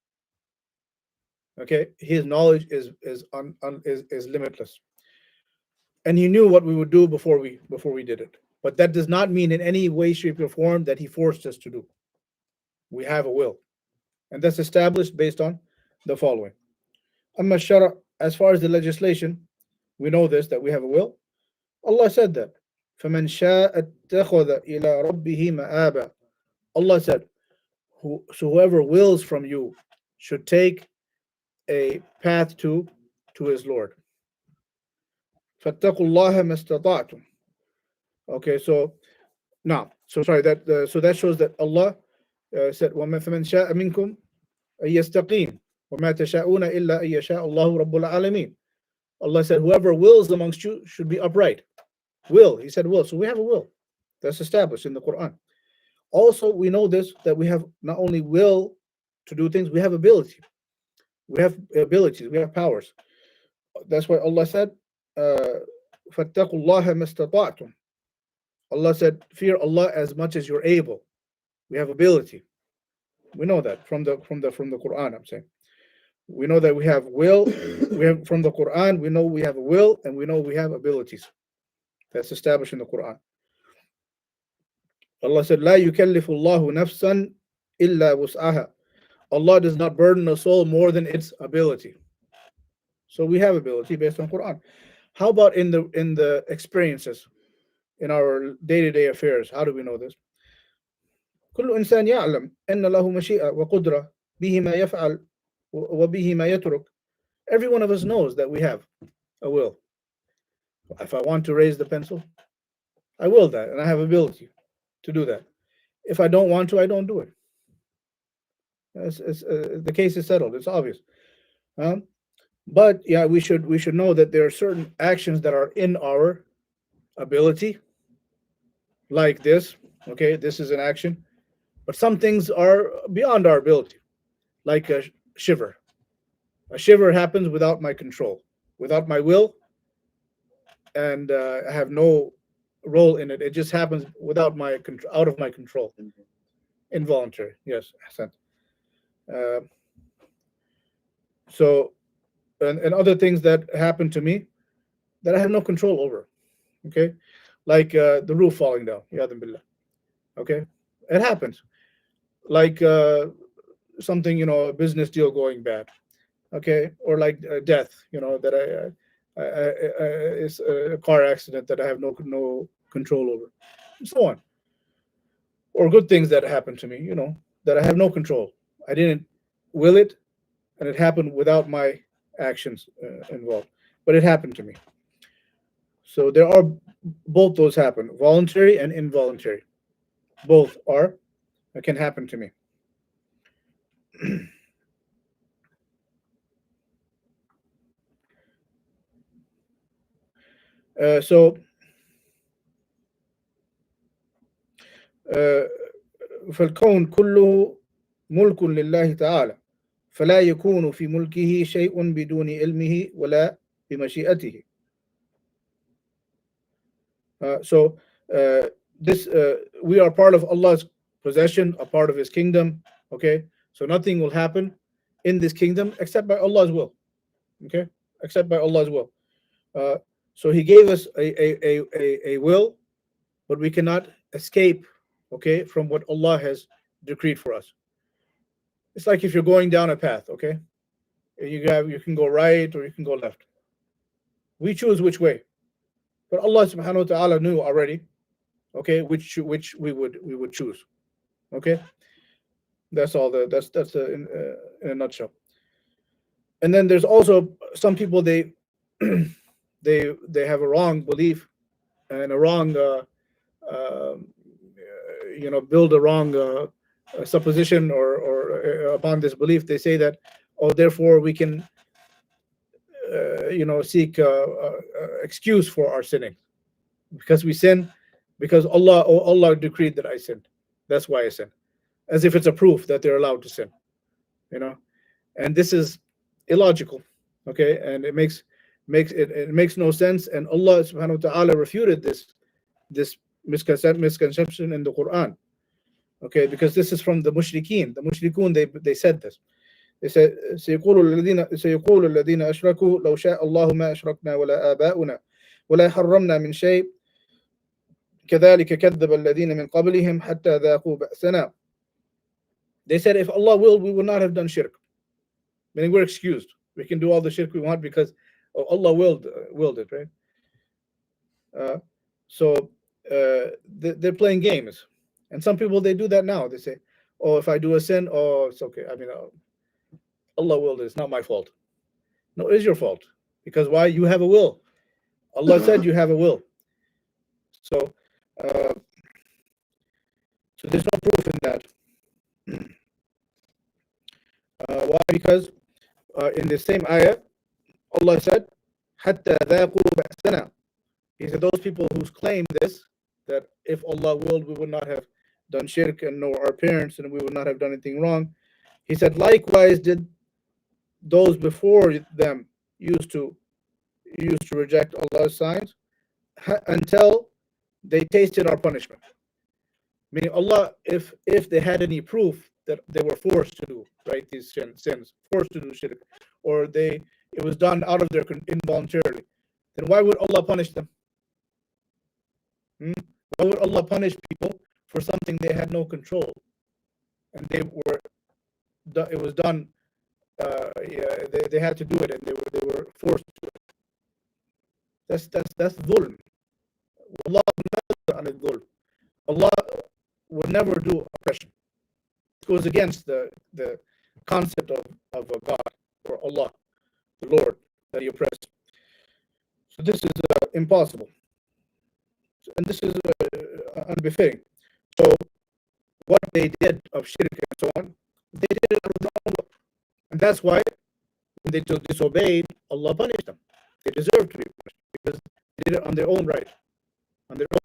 Okay? His knowledge is limitless. And He knew what we would do before we did it. But that does not mean in any way, shape, or form that He forced us to do. We have a will. And that's established based on the following. Amma shara, as far as the legislation, we know this, that we have a will. Allah said that. فَمَنْ شَاءَ اتَّخَذَ إِلَى رَبِّهِ مَآبًا. Allah said, so whoever wills from you should take a path to his Lord. فَاتَّقُوا اللَّهَ مَا اسْتَطَعْتُمْ. Okay, so now, so sorry, so that shows that Allah said, فَمَنْ شَاءَ مِنْكُمْ أَن يَسْتَقِيمُ وَمَا تَشَاءُونَ إِلَّا أَن يَشَاءَ اللَّهُ رَبُّ الْعَالَمِينَ. Allah said, whoever wills amongst you should be upright. Will, He said will. So we have a will. That's established in the Quran. Also, we know this, that we have not only will to do things, we have ability. We have abilities, we have powers. That's why Allah said, فَاتَّقُوا اللَّهَ مَا اسْتَطَعْتُمْ. Allah said, fear Allah as much as you're able. We have ability. We know that from the Quran, I'm saying. We know that we have will. We have from the Quran, we know we have a will, and we know we have abilities. That's established in the Quran. Allah said, لا يكلف الله نفسا إلا وسعها. Allah does not burden a soul more than its ability. So we have ability based on Quran. How about in the experiences, in our day-to-day affairs? How do we know this? كل إنسان يعلم أن له مشيئة وقدرة به ما يفعل وبه ما يترك. Every one of us knows that we have a will. If I want to raise the pencil, I will that, and I have ability to do that. If I don't want to, I don't do it. The case is settled. It's obvious. But yeah, we should know that there are certain actions that are in our ability, like this. Okay, this is an action, but some things are beyond our ability, like a shiver. A shiver happens without my control, without my will, and I have no role in it. It just happens without my out of my control. Involuntary, yes, Hassan. So, and other things that happen to me that I have no control over. Okay, like the roof falling down. Yadam billah. Okay, it happens. Like something, a business deal going bad. Okay, or like death. That it's a car accident that I have no control over, and so on. Or good things that happen to me, that I have no control. I didn't will it, and it happened without my actions involved, but it happened to me. So there are both those happen, voluntary and involuntary. Both can happen to me. So فالكون كله ملك لله تعالى فلا يكون في ملكه شيء بدون علمه ولا بمشيئته. So this we are part of Allah's possession, a part of His kingdom. Okay, so nothing will happen in this kingdom except by Allah's will. Okay, except by Allah's will. So He gave us a will, but we cannot escape, okay, from what Allah has decreed for us. It's like if you're going down a path, okay, you can go right or you can go left. We choose which way, but Allah subhanahu wa ta'ala knew already, okay, which we would choose. Okay, that's all. That's in a nutshell. And then there's also some people, they have a wrong belief and a wrong build a wrong supposition or upon this belief. They say that, therefore we can seek excuse for our sinning because we sin because Allah decreed that I sinned. That's why I sin, as if it's a proof that they're allowed to sin. And this is illogical. Okay, and it makes no sense. And Allah subhanahu wa ta'ala refuted this misconception in the Quran. Okay, because this is from the mushrikeen. The mushrikun, they said this. They said, سيقول الذين أشركوا لو شاء الله ما أشركنا ولا آباؤنا ولا حرمنا من شيء كذلك كذب الذين من قبلهم حتى ذاقوا بأسنا. They said, if Allah willed, we would not have done shirk. Meaning we're excused. We can do all the shirk we want because Allah willed it, right? So they're playing games. And some people, they do that now. They say, if I do a sin, it's okay. I mean, Allah willed it. It's not my fault. No, it is your fault. Because why? You have a will. Allah said you have a will. So there's no proof in that. Why? Because in the same ayah, Allah said, حَتَّى ذَاقُوا بَأْسَنَا. He said, those people who claim this, that if Allah willed, we would not have done shirk, and nor our parents, and we would not have done anything wrong. He said, likewise did those before them used to reject Allah's signs until they tasted our punishment. Meaning Allah, if they had any proof that they were forced to do right these sins, forced to do shirk, or it was done out of their involuntarily, then why would Allah punish them? Why would Allah punish people for something they had no control, and it was done? Yeah, they had to do it, and they were forced to do it. That's dhulm. Allah dhulm. Allah would never do oppression. It goes against the concept of a God or Allah, the Lord, that He oppressed. So this is impossible, and this is unbefitting. So what they did of shirk and so on, they did it out of their own will. And that's why when they disobeyed, Allah punished them. They deserved to be punished because they did it on their own right, on their own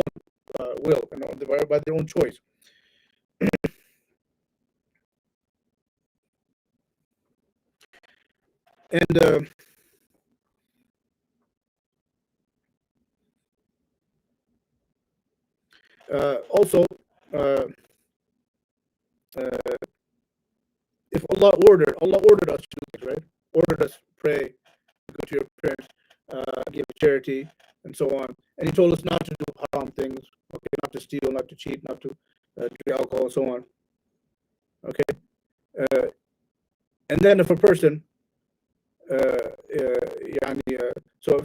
will, and by their own choice. And also, if Allah ordered us to do things, right? Ordered us pray, go to your parents, give charity, and so on. And He told us not to do haram things, okay, not to steal, not to cheat, not to drink alcohol, so on. Okay, and then if a person, so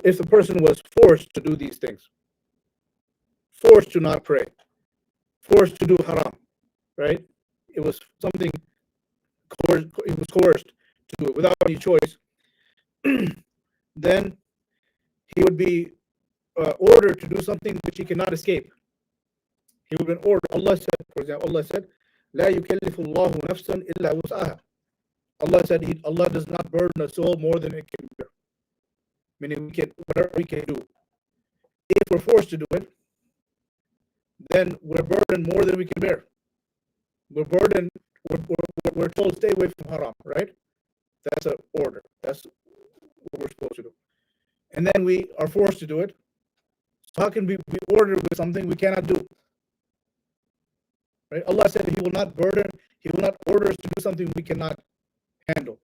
if the person was forced to do these things, forced to not pray, forced to do haram, right? It was something he was coerced to do it without any choice. Then he would be ordered to do something which he cannot escape. He would have been ordered. Allah said, for example, Allah said, "La yukallifu Allahu nafsan illa wus'aha." Allah said, Allah does not burden a soul more than it can bear. Meaning, whatever we can do. If we're forced to do it, then we're burdened more than we can bear. We're burdened. We're told stay away from haram, right? That's an order. That's what we're supposed to do. And then we are forced to do it. So how can we be ordered with something we cannot do? Right? Allah said He will not order us to do something we cannot handle.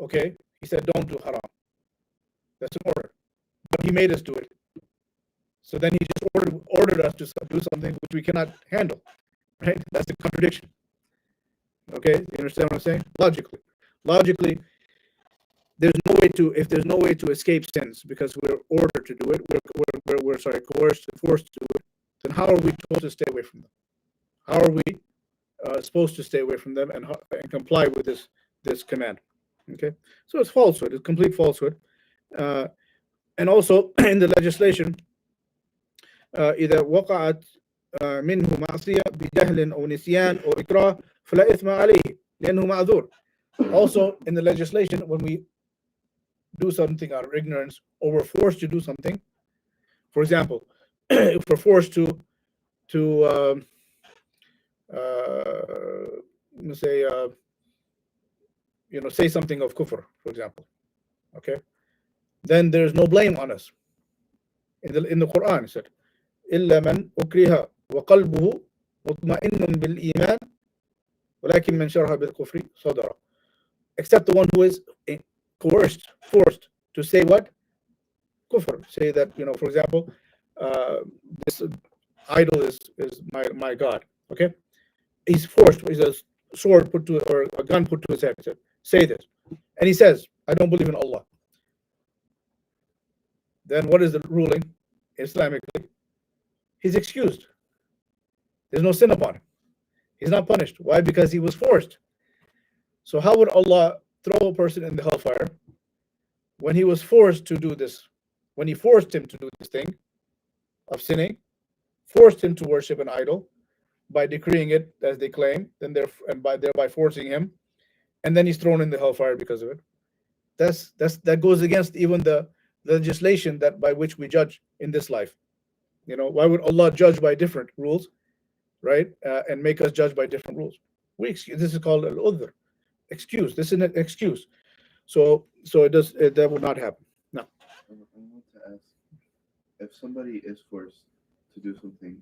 Okay? He said don't do haram. That's an order. But He made us do it. So then He just ordered us to do something which we cannot handle. Right? That's the contradiction. Okay? You understand what I'm saying? Logically, if there's no way to escape sins because we're ordered to do it, we're coerced and forced to do it, then how are we supposed to stay away from them? How are we supposed to stay away from them and comply with this command? Okay, so it's falsehood. It's complete falsehood. And also in the legislation, إذا وقعت منه معصية بجهل أو نسيان أو إكراه فلا إثم عليه لأنه معذور. Also in the legislation, when we do something out of ignorance or we're forced to do something, for example, if we're forced to say something of kufr, for example, okay, then there's no blame on us. In the Quran it said, إلا من أكره وقلبه مطمئن بالإيمان ولكن من شرح بالكفر صدره. Except the one who is forced to say what? Kufr. Say that, for example, this idol is my God. Okay? He's forced. He's a sword put to, or a gun put to his head. He said, say this. And he says, I don't believe in Allah. Then what is the ruling Islamically? He's excused. There's no sin upon him. He's not punished. Why? Because he was forced. So how would Allah throw a person in the hellfire when he was forced to do this? When He forced him to do this thing of sinning, forced him to worship an idol by decreeing it as they claim, thereby forcing him, and then he's thrown in the hellfire because of it. That goes against even the legislation that by which we judge in this life. Why would Allah judge by different rules, right? And make us judge by different rules? This is called al-udhr, excuse. This is an excuse. So that would not happen. No. I want to ask, if somebody is forced to do something,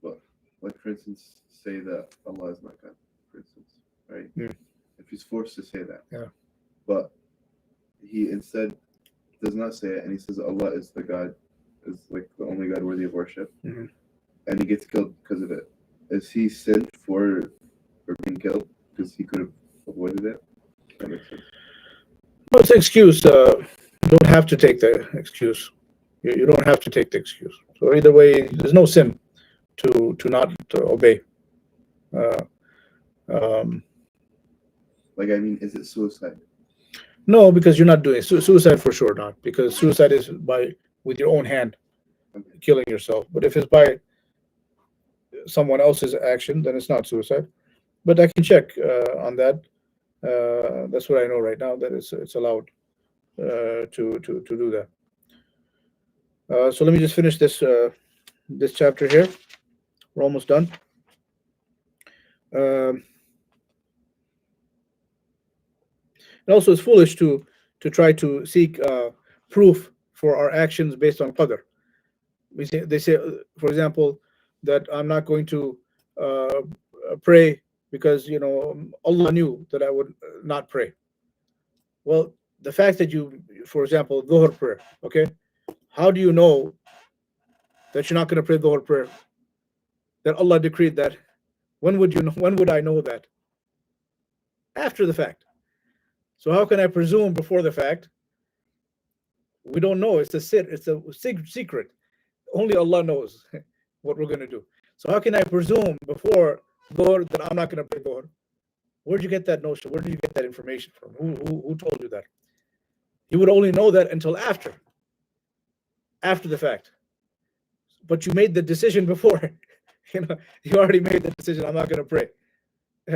but like for instance, say that Allah is not God, for instance, right? Yeah. If he's forced to say that, Yeah. but he instead does not say it, and he says Allah is the God, is like the only God worthy of worship, Mhm. and he gets killed because of it. Is he sinned for being killed because he could have avoided it? That makes sense. Well, it's an excuse. You don't have to take the excuse. You don't have to take the excuse. So either way, there's no sin to not to obey. Uh, um, Like, I mean, is it suicide? no, because you're not doing suicide for sure not, because suicide is with your own hand Okay. killing yourself. But if it's by someone else's action, then it's not suicide. But I can check on that. That's what I know right now, that it's allowed to do that. So let me just finish this chapter here. We're almost done. Um, and also, it's foolish to try to seek proof for our actions based on qadr. They say, for example, that I'm not going to uh, pray because Allah knew that I would not pray. Well, the fact that you, for example, dhuhr prayer, okay, how do you know that you're not going to pray dhuhr prayer? That Allah decreed that. When would you know? When would I know that? After the fact. So how can I presume before the fact? We don't know. It's a secret. Only Allah knows what we're going to do. So how can I presume before dhuhr that I'm not going to pray dhuhr? Where'd you get that notion? Where did you get that information from? Who told you that? You would only know that until after the fact. But you made the decision before. You already made the decision. I'm not going to pray.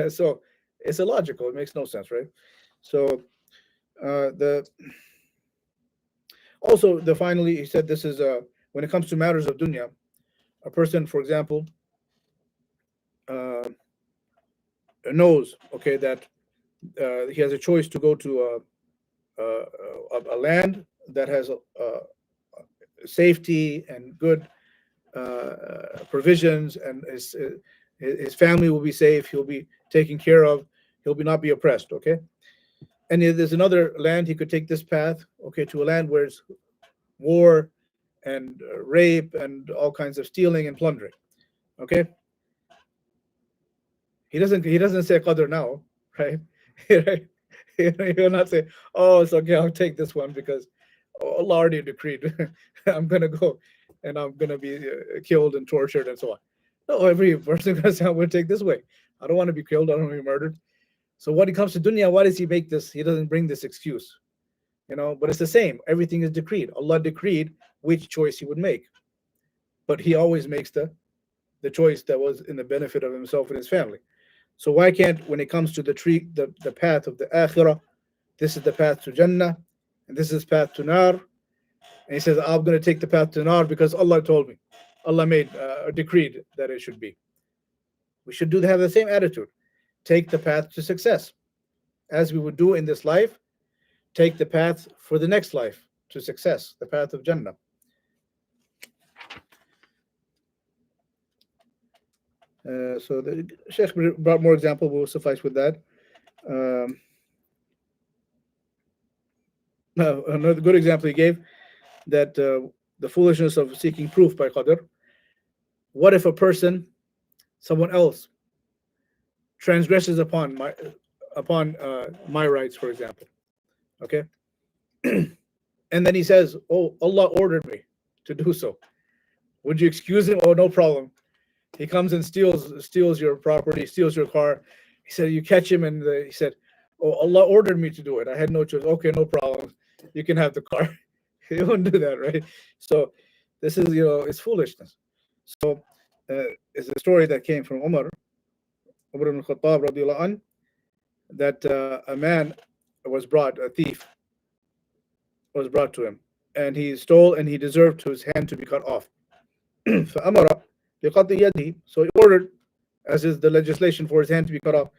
So it's illogical. It makes no sense, right? So finally he said this is when it comes to matters of dunya, a person, for example, knows, okay, that he has a choice to go to a land that has safety and good provisions, and his family will be safe. He'll be taken care of. He'll not be oppressed. Okay, and there's another land he could take this path. Okay, to a land where it's war and rape and all kinds of stealing and plundering. Okay, he doesn't say qadr now, right? He'll not say, oh, it's okay, I'll take this one because Allah already decreed I'm gonna go and I'm gonna be killed and tortured and so on. No, every person gonna say, I'm gonna take this way. I don't want to be killed. I don't want to be murdered. So when it comes to dunya, why does he make this? He doesn't bring this excuse, but it's the same. Everything is decreed. Allah decreed which choice he would make, but he always makes the choice that was in the benefit of himself and his family. So why can't, when it comes to the path of the akhirah, this is the path to Jannah, and this is path to Nar, and he says, I'm going to take the path to Nar because Allah told me. Allah made decreed that it should be. We should have the same attitude. Take the path to success. As we would do in this life, take the path for the next life to success, the path of Jannah. So the Sheikh brought more example. We'll suffice with that. Another good example he gave, that the foolishness of seeking proof by qadr. What if a person, someone else, transgresses upon my rights, for example, okay? And then he says, oh, Allah ordered me to do so. Would you excuse him? Oh, no problem. He comes and steals your property, steals your car. He said, you catch him, and he said, oh, Allah ordered me to do it. I had no choice. Okay, no problem. You can have the car. He wouldn't do that, right? So this is, it's foolishness. So it's a story that came from Umar ibn Khattab radiallahu anh, that a man a thief was brought to him, and he stole, and he deserved his hand to be cut off. فأمر بقطع يده. So he ordered, as is the legislation, for his hand to be cut off.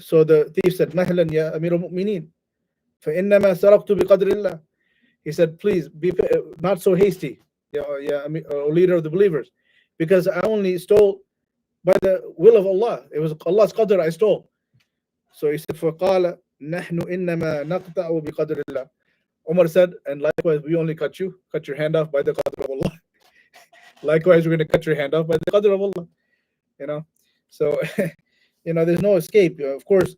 So the thief said, مهلا يا أمير المؤمنين فإنما سرقت بقدر الله. He said, please be not so hasty, I mean, leader of the believers, because I only stole by the will of Allah. It was Allah's qadr I stole. So he said, فَقَالَ نَحْنُ إِنَّمَا نَقْطَعُ بِقَدْرِ اللَّهِ. Umar said, and likewise, we only cut your hand off by the qadr of Allah. Likewise, we're going to cut your hand off by the qadr of Allah. You know, so there's no escape. Of course,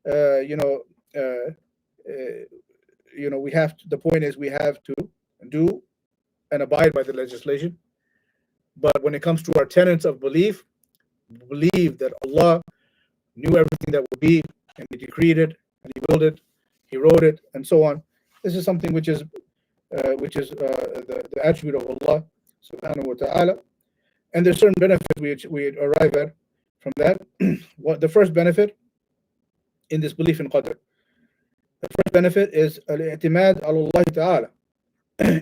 you know, uh, we have to. The point is, we have to do and abide by the legislation. But when it comes to our tenets of belief, believe that Allah knew everything that would be, and He decreed it, and He willed it, He wrote it, and so on. This is something which is the attribute of Allah subhanahu wa ta'ala. And there's certain benefits which we arrive at from that. What the first benefit in this belief in Qadr? The first benefit is al-i'timad ala Allah ta'ala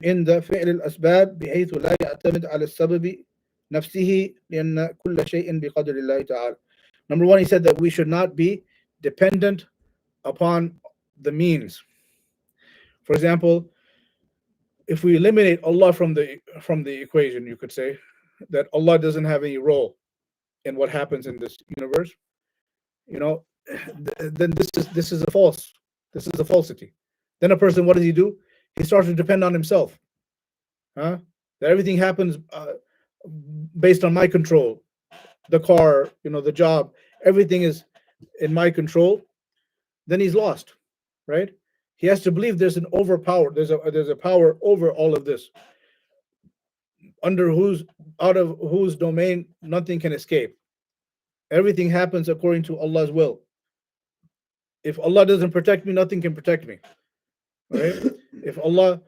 in the fi'l al-asbab بحيث لا يعتمد على السبب نفسه لأن كل شيء بقدر الله تعالى. Number one, he said that we should not be dependent upon the means. For example, if we eliminate Allah from the equation, you could say that Allah doesn't have any role in what happens in this universe. Then this is a false. This is a falsity. Then a person, what does he do? He starts to depend on himself. That everything happens based on my control. The car, the job, everything is in my control. Then he's lost, right? He has to believe there's a power over all of this, out of whose domain nothing can escape. Everything happens according to Allah's will. If Allah doesn't protect me, nothing can protect me. Right? If Allah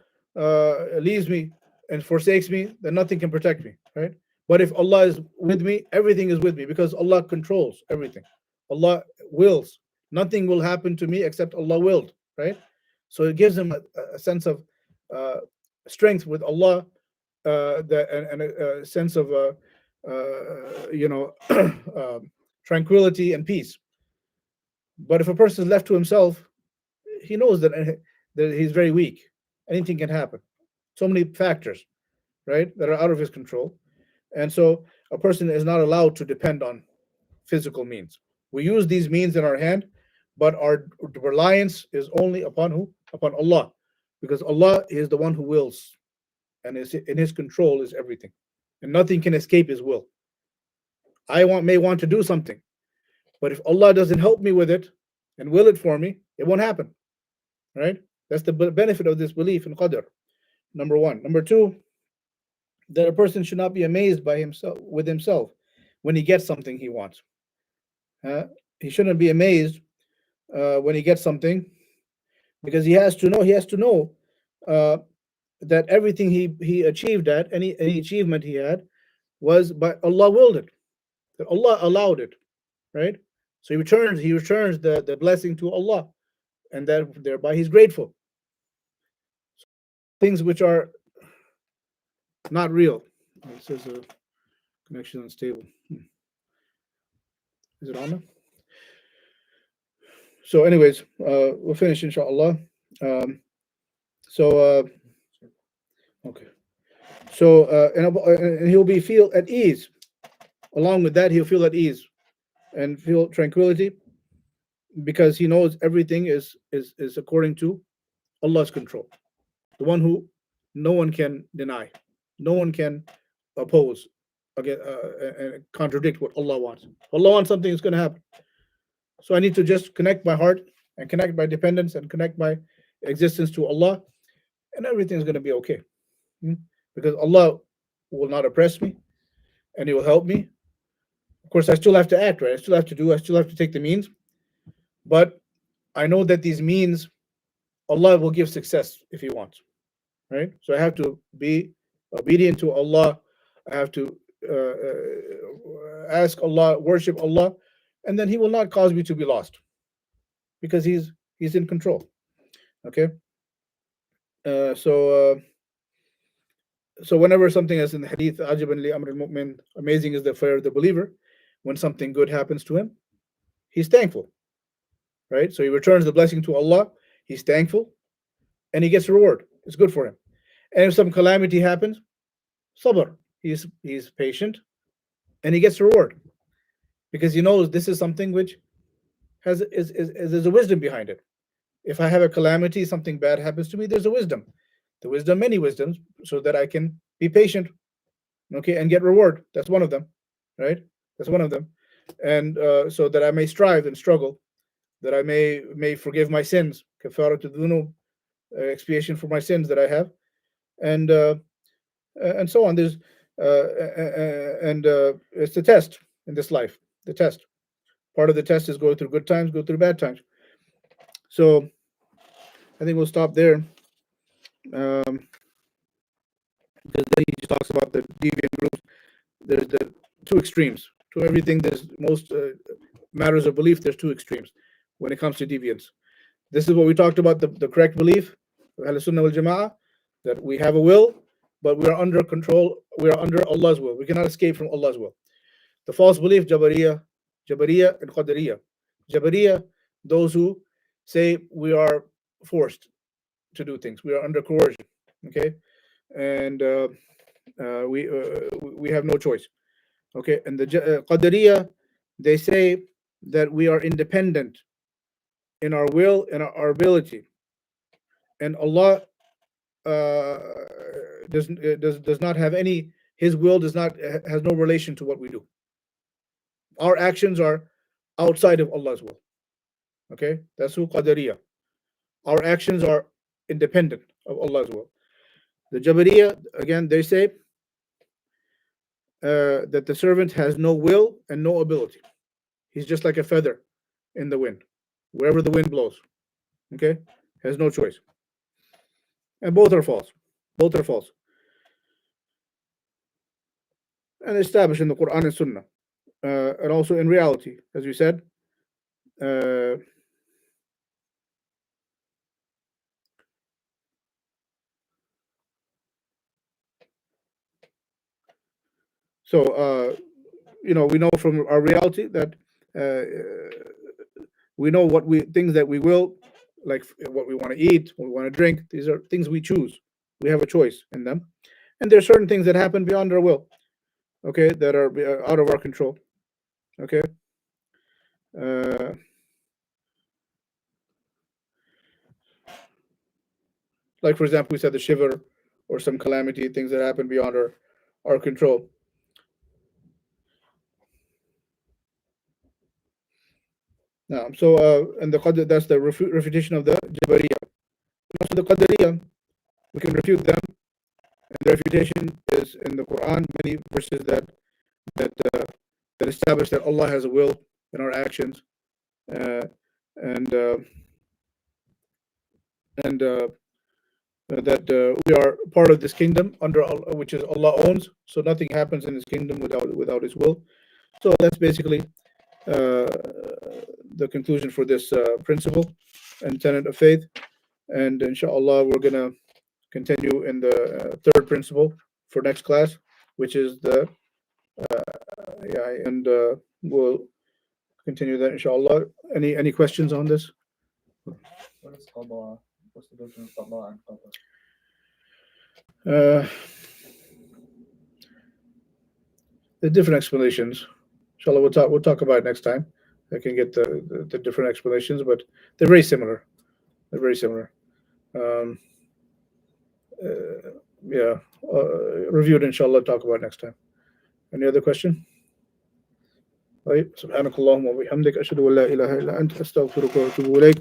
leaves me and forsakes me, then nothing can protect me. Right? But if Allah is with me, everything is with me because Allah controls everything. Allah wills. Nothing will happen to me except Allah willed. Right? So it gives him a sense of strength with Allah, and a sense of tranquility and peace. But if a person is left to himself, he knows that he's very weak. Anything can happen. So many factors, right, that are out of his control. And so a person is not allowed to depend on physical means. We use these means in our hand, but our reliance is only upon who? Upon Allah. Because Allah is the one who wills, and in His control is everything. And nothing can escape His will. I may want to do something, but if Allah doesn't help me with it and will it for me, it won't happen. Right? That's the benefit of this belief in Qadr. Number one. Number two, that a person should not be amazed by himself when he gets something he wants. He shouldn't be amazed when he gets something, because he has to know that everything he achieved at any achievement he had was by Allah willed it, that Allah allowed it, right? So he returns the blessing to Allah, and that thereby he's grateful. Things which are not real. It says a connection unstable. Is it on now? So anyways, we'll finish inshallah. Okay. So and he'll feel at ease. Along with that, he'll feel at ease and feel tranquility, because he knows everything is according to Allah's control, the one who no one can deny, no one can oppose, and contradict what Allah wants. If Allah wants something, it's going to happen. So I need to just connect my heart and connect my dependence and connect my existence to Allah, and everything's going to be okay. Because Allah will not oppress me, and He will help me. Of course, I still have to act, right? I still have to take the means. But I know that these means, Allah will give success if He wants, right? So I have to be obedient to Allah. I have to ask Allah, worship Allah, and then He will not cause me to be lost, because He's in control. Okay. So whenever something is in the hadith, ajaban li amr al-mu'min, amazing is the affair of the believer. When something good happens to him, he's thankful, right? So he returns the blessing to Allah, he's thankful, and he gets reward. It's good for him. And if some calamity happens, sabr, he's patient, and he gets reward because he knows this is something which there's a wisdom behind it. If I have a calamity, something bad happens to me, there's a wisdom. The wisdom, many wisdoms, so that I can be patient, okay, and get reward. That's one of them, right? That's one of them. And so that I may strive and struggle, that I may forgive my sins, kafaratu dhunub, expiation for my sins that I have, and so on. There's and it's the test in this life. The test. Part of the test is go through good times, go through bad times. So I think we'll stop there. Because then he talks about the deviant groups. There's the two extremes to everything. There's most matters of belief. There's two extremes when it comes to deviance. This is what we talked about, the correct belief of Ahl Sunnah wal Jama'ah, that we have a will, but we are under control. We are under Allah's will. We cannot escape from Allah's will. The false belief, Jabariya and Qadariya. Jabariya, those who say we are forced to do things. We are under coercion. Okay, and we have no choice. Okay, and the Qadariya, they say that we are independent in our will and our ability, and Allah does not have any. His will has no relation to what we do. Our actions are outside of Allah's will. Okay, that's who Qadariya. Our actions are independent of Allah's will. The Jabariya, again, they say that the servant has no will and no ability. He's just like a feather in the wind, wherever the wind blows. Okay, has no choice. And both are false. Both are false. And established in the Quran and Sunnah, and also in reality, as we said. So we know from our reality that we know things that we will, like what we want to eat, what we want to drink. These are things we choose. We have a choice in them, and there are certain things that happen beyond our will. Okay, that are out of our control. Okay. Like, for example, we said the shiver or some calamity, things that happen beyond our control. Now, so and that's the refutation of the Jabariya. Also, the Qadariya, we can refute them, and the refutation is in the Quran, many verses that establish that Allah has a will in our actions, and that we are part of this kingdom under Allah, which is Allah owns. So nothing happens in His kingdom without His will. So that's basically the conclusion for this principle and tenet of faith. And inshallah, we're gonna continue in the third principle for next class, which is the and we'll continue that inshallah. Any questions on this? What is qada? What's the difference between qada and qadar? The different explanations. Inshallah, we'll talk about it next time. I can get the different explanations, but they're very similar. They're very similar. Reviewed inshallah. Talk about it next time. Any other question? طيب سبحانك اللهم وبحمدك أشهد أن لا إله إلا أنت أستغفرك وأتوب إليك